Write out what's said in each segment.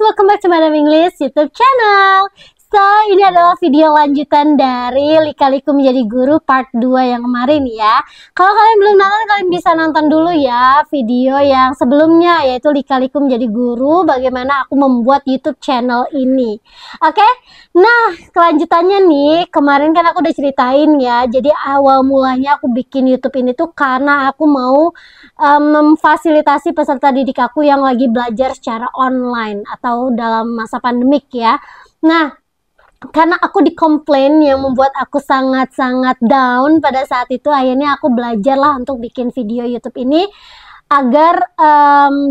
welcome back to Madam English YouTube channel. So, ini adalah video lanjutan dari Lika-Liku Menjadi Guru part 2 yang kemarin ya. Kalau kalian belum nonton, kalian bisa nonton dulu ya video yang sebelumnya, yaitu Lika-Liku Menjadi Guru, bagaimana aku membuat YouTube channel ini. Oke, nah kelanjutannya nih, kemarin kan aku udah ceritain ya. Jadi awal mulanya aku bikin YouTube ini tuh karena aku mau memfasilitasi peserta didik aku yang lagi belajar secara online atau dalam masa pandemik ya. Nah, karena aku dikomplain yang membuat aku sangat-sangat down pada saat itu, akhirnya aku belajarlah untuk bikin video YouTube ini agar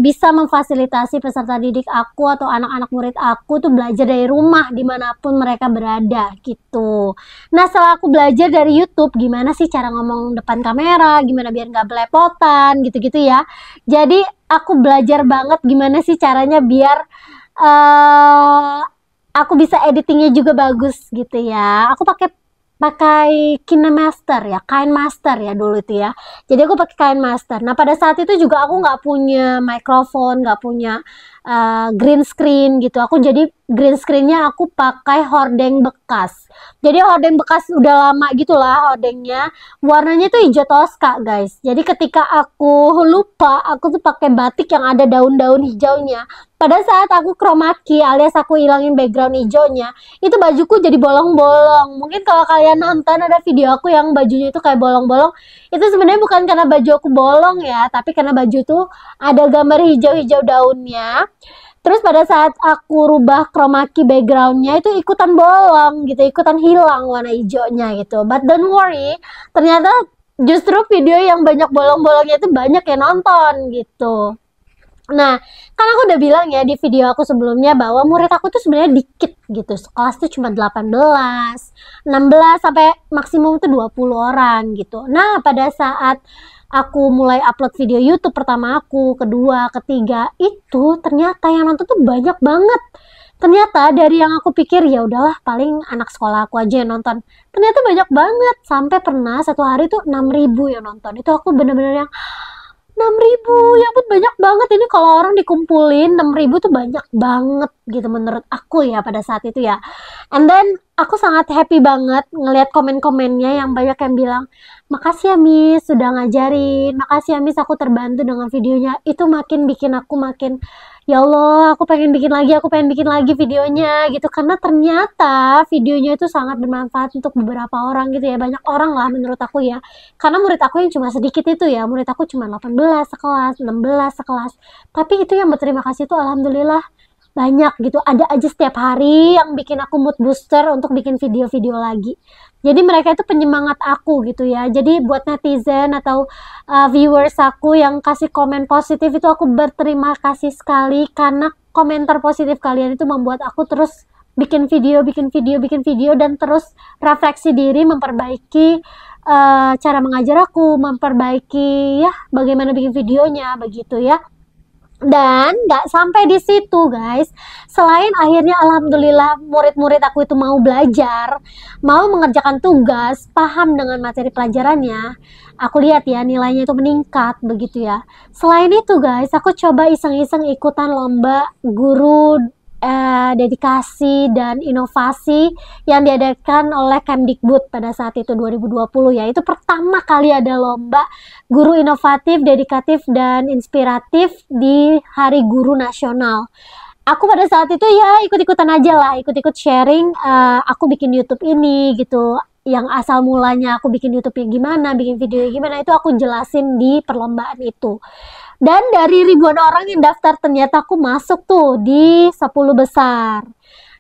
bisa memfasilitasi peserta didik aku atau anak-anak murid aku tuh belajar dari rumah dimanapun mereka berada gitu. Nah, setelah aku belajar dari YouTube gimana sih cara ngomong depan kamera, gimana biar nggak belepotan gitu-gitu ya. Jadi aku belajar banget gimana sih caranya biar aku bisa editingnya juga bagus gitu ya. Aku pakai KineMaster ya, KineMaster ya dulu itu ya. Jadi aku pakai KineMaster. Nah, pada saat itu juga aku nggak punya mikrofon, nggak punya green screen gitu. Aku jadi green screennya aku pakai hordeng bekas. Jadi hordeng bekas udah lama gitulah hordengnya. Warnanya tuh hijau toska guys. Jadi ketika aku lupa, aku tuh pakai batik yang ada daun-daun hijaunya. Pada saat aku chroma key alias aku hilangin background hijaunya, itu bajuku jadi bolong-bolong. Mungkin kalau kalian nonton ada video aku yang bajunya itu kayak bolong-bolong, itu sebenarnya bukan karena baju aku bolong ya, tapi karena baju tuh ada gambar hijau-hijau daunnya. Terus pada saat aku rubah chroma key backgroundnya itu ikutan bolong gitu, ikutan hilang warna hijaunya gitu. But don't worry, ternyata justru video yang banyak bolong-bolongnya itu banyak yang nonton gitu. Nah, kan aku udah bilang ya di video aku sebelumnya bahwa murid aku tuh sebenarnya dikit gitu. Sekelas tuh cuma 18, 16 sampai maksimum tuh 20 orang gitu. Nah, pada saat aku mulai upload video YouTube pertama aku, kedua, ketiga, itu ternyata yang nonton tuh banyak banget. Ternyata dari yang aku pikir ya udahlah paling anak sekolah aku aja yang nonton. Ternyata banyak banget. Sampai pernah satu hari tuh 6.000 yang nonton. Itu aku bener-bener yang 6.000, ya ampun banyak banget. Ini kalau orang dikumpulin 6.000 tuh banyak banget gitu menurut aku ya pada saat itu ya. And then aku sangat happy banget ngelihat komen-komennya yang banyak yang bilang, makasih ya Miss sudah ngajarin, makasih ya Miss aku terbantu dengan videonya. Itu makin bikin aku makin, ya Allah aku pengen bikin lagi videonya gitu. Karena ternyata videonya itu sangat bermanfaat untuk beberapa orang gitu ya. Banyak orang lah menurut aku ya. Karena murid aku yang cuma sedikit itu ya, murid aku cuma 18 sekelas, 16 sekelas. Tapi itu yang berterima kasih tuh alhamdulillah banyak gitu. Ada aja setiap hari yang bikin aku mood booster untuk bikin video-video lagi. Jadi mereka itu penyemangat aku gitu ya. Jadi buat netizen atau viewers aku yang kasih komen positif itu aku berterima kasih sekali. Karena komentar positif kalian itu membuat aku terus bikin video dan terus refleksi diri, memperbaiki cara mengajar aku, memperbaiki ya bagaimana bikin videonya begitu ya. Dan nggak sampai di situ guys, selain akhirnya alhamdulillah murid-murid aku itu mau belajar, mau mengerjakan tugas, paham dengan materi pelajarannya, aku lihat ya nilainya itu meningkat begitu ya. Selain itu guys, aku coba iseng-iseng ikutan lomba guru dedikasi dan inovasi yang diadakan oleh Kemdikbud pada saat itu 2020 ya. Itu pertama kali ada lomba guru inovatif, dedikatif dan inspiratif di Hari Guru Nasional. Aku pada saat itu ya ikut-ikutan aja lah, ikut-ikut sharing aku bikin YouTube ini gitu. Yang asal mulanya aku bikin YouTube-nya gimana, bikin video gimana, itu aku jelasin di perlombaan itu. Dan dari ribuan orang yang daftar ternyata aku masuk tuh di 10 besar.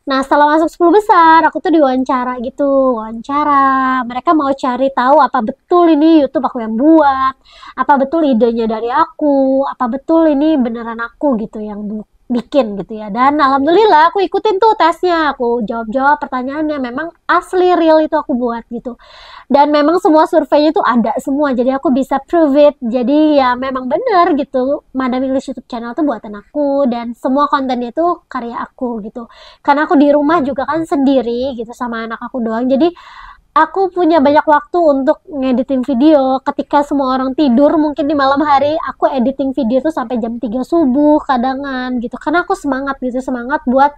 Nah, setelah masuk 10 besar, aku tuh diwawancara gitu, wawancara. Mereka mau cari tahu apa betul ini YouTube aku yang buat, apa betul idenya dari aku, apa betul ini beneran aku gitu yang bikin gitu ya. Dan alhamdulillah aku ikutin tuh tesnya, aku jawab-jawab pertanyaannya, memang asli real itu aku buat gitu. Dan memang semua surveinya tuh ada semua, jadi aku bisa prove it. Jadi ya memang bener gitu, Madam English YouTube channel tuh buatan aku dan semua kontennya tuh karya aku gitu. Karena aku di rumah juga kan sendiri gitu sama anak aku doang, jadi aku punya banyak waktu untuk ngediting video. Ketika semua orang tidur, mungkin di malam hari, aku editing video tuh sampai jam 3 subuh kadangan gitu. Karena aku semangat gitu, semangat buat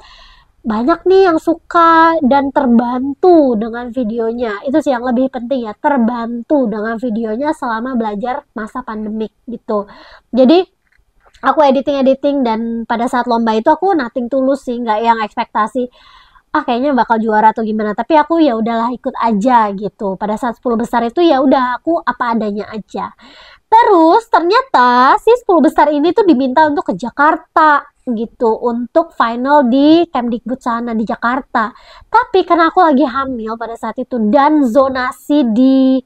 banyak nih yang suka dan terbantu dengan videonya. Itu sih yang lebih penting ya, terbantu dengan videonya selama belajar masa pandemik gitu. Jadi aku editing dan pada saat lomba itu aku nothing tulus sih, nggak yang ekspektasi kayaknya bakal juara atau gimana, tapi aku ya udahlah ikut aja gitu. Pada saat 10 besar itu ya udah aku apa adanya aja. Terus ternyata si 10 besar ini tuh diminta untuk ke Jakarta gitu untuk final di Kemdikbud sana di Jakarta. Tapi karena aku lagi hamil pada saat itu dan zonasi di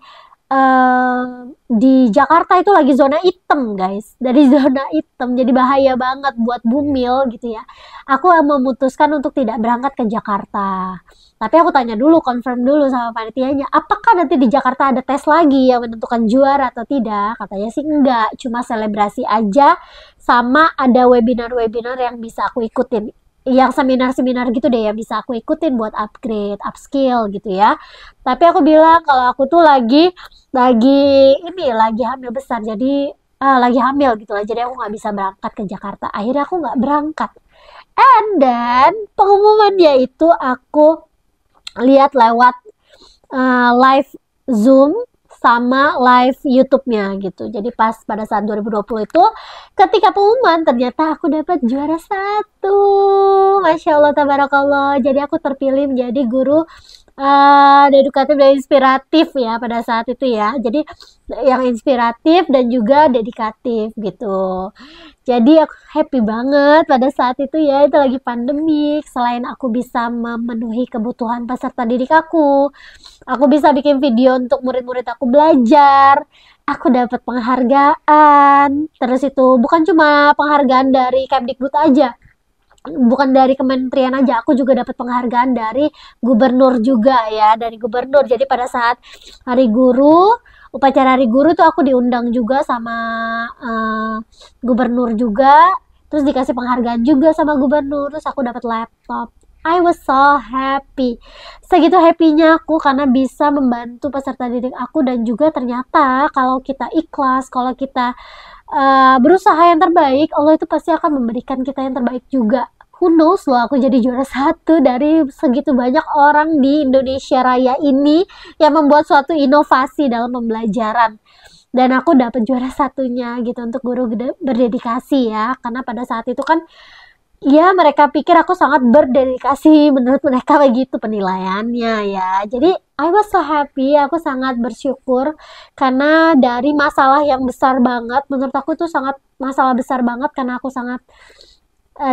Jakarta itu lagi zona hitam guys, dari zona hitam, jadi bahaya banget buat Bumil gitu ya. Aku memutuskan untuk tidak berangkat ke Jakarta, tapi aku tanya dulu, confirm dulu sama panitianya, apakah nanti di Jakarta ada tes lagi yang menentukan juara atau tidak. Katanya sih enggak, cuma selebrasi aja, sama ada webinar-webinar yang bisa aku ikutin, yang seminar-seminar gitu deh yang bisa aku ikutin buat upgrade, upskill gitu ya. Tapi aku bilang kalau aku tuh lagi hamil besar, jadi lagi hamil gitu lah, jadi aku nggak bisa berangkat ke Jakarta. Akhirnya aku nggak berangkat, and then pengumumannya itu aku lihat lewat live Zoom sama live YouTube-nya gitu. Jadi pas pada saat 2020 itu, ketika pengumuman ternyata aku dapat juara 1. Masya Allah, tabarakallah. Jadi aku terpilih menjadi guru edukatif dan inspiratif ya pada saat itu ya. Jadi yang inspiratif dan juga dedikatif gitu. Jadi aku happy banget pada saat itu ya, itu lagi pandemik. Selain aku bisa memenuhi kebutuhan peserta didik aku bisa bikin video untuk murid-murid aku belajar. Aku dapat penghargaan. Terus itu bukan cuma penghargaan dari Kemdikbud aja, bukan dari kementerian aja, aku juga dapat penghargaan dari gubernur juga ya, dari gubernur. Jadi pada saat hari guru, upacara hari guru tuh aku diundang juga sama gubernur juga, terus dikasih penghargaan juga sama gubernur, terus aku dapat laptop. I was so happy, segitu happynya aku karena bisa membantu peserta didik aku. Dan juga ternyata kalau kita ikhlas, kalau kita berusaha yang terbaik, Allah itu pasti akan memberikan kita yang terbaik juga. Who knows loh, aku jadi juara 1 dari segitu banyak orang di Indonesia Raya ini yang membuat suatu inovasi dalam pembelajaran. Dan aku dapat juara 1-nya gitu untuk guru berdedikasi ya, karena pada saat itu kan ya mereka pikir aku sangat berdedikasi, menurut mereka begitu penilaiannya ya. Jadi I was so happy, aku sangat bersyukur karena dari masalah yang besar banget, menurut aku tuh sangat masalah besar banget karena aku sangat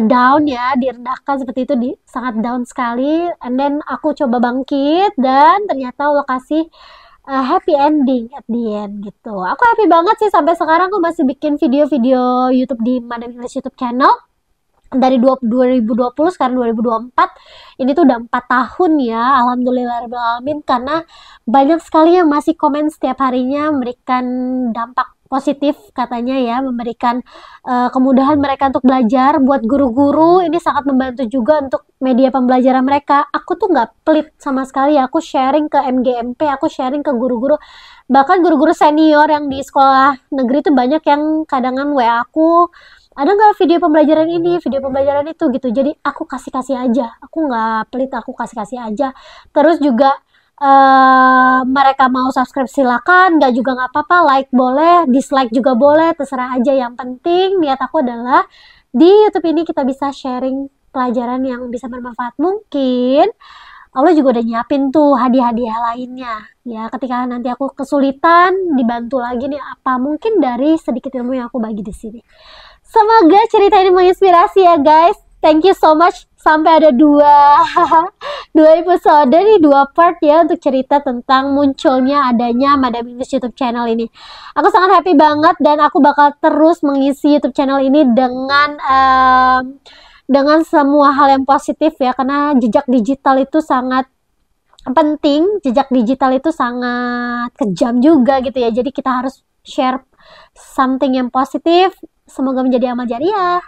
down ya, direndahkan seperti itu, sangat down sekali. And then aku coba bangkit dan ternyata Allah kasih happy ending at the end gitu. Aku happy banget sih, sampai sekarang aku masih bikin video-video YouTube di Madam English YouTube channel. Dari 2020 sekarang 2024, ini tuh udah 4 tahun ya, alhamdulillahirrahmanirrahim, karena banyak sekali yang masih komen setiap harinya, memberikan dampak positif katanya ya, memberikan kemudahan mereka untuk belajar. Buat guru-guru ini sangat membantu juga untuk media pembelajaran mereka. Aku tuh nggak pelit sama sekali ya, aku sharing ke MGMP, aku sharing ke guru-guru, bahkan guru-guru senior yang di sekolah negeri tuh banyak yang kadangan WA aku, ada nggak video pembelajaran ini, video pembelajaran itu gitu. Jadi aku kasih aja, aku nggak pelit, aku kasih aja. Terus juga mereka mau subscribe silakan, nggak juga nggak apa-apa, like boleh, dislike juga boleh, terserah aja. Yang penting niat aku adalah di YouTube ini kita bisa sharing pelajaran yang bisa bermanfaat. Mungkin Allah juga udah nyiapin tuh hadiah-hadiah lainnya ya, ketika nanti aku kesulitan dibantu lagi nih apa mungkin dari sedikit ilmu yang aku bagi di sini. Semoga cerita ini menginspirasi ya guys. Thank you so much. Sampai ada dua episode nih, 2 part ya untuk cerita tentang munculnya adanya Madam English YouTube channel ini. Aku sangat happy banget dan aku bakal terus mengisi YouTube channel ini dengan semua hal yang positif ya, karena jejak digital itu sangat penting, jejak digital itu sangat kejam juga gitu ya. Jadi kita harus share something yang positif. Semoga menjadi amal jariah.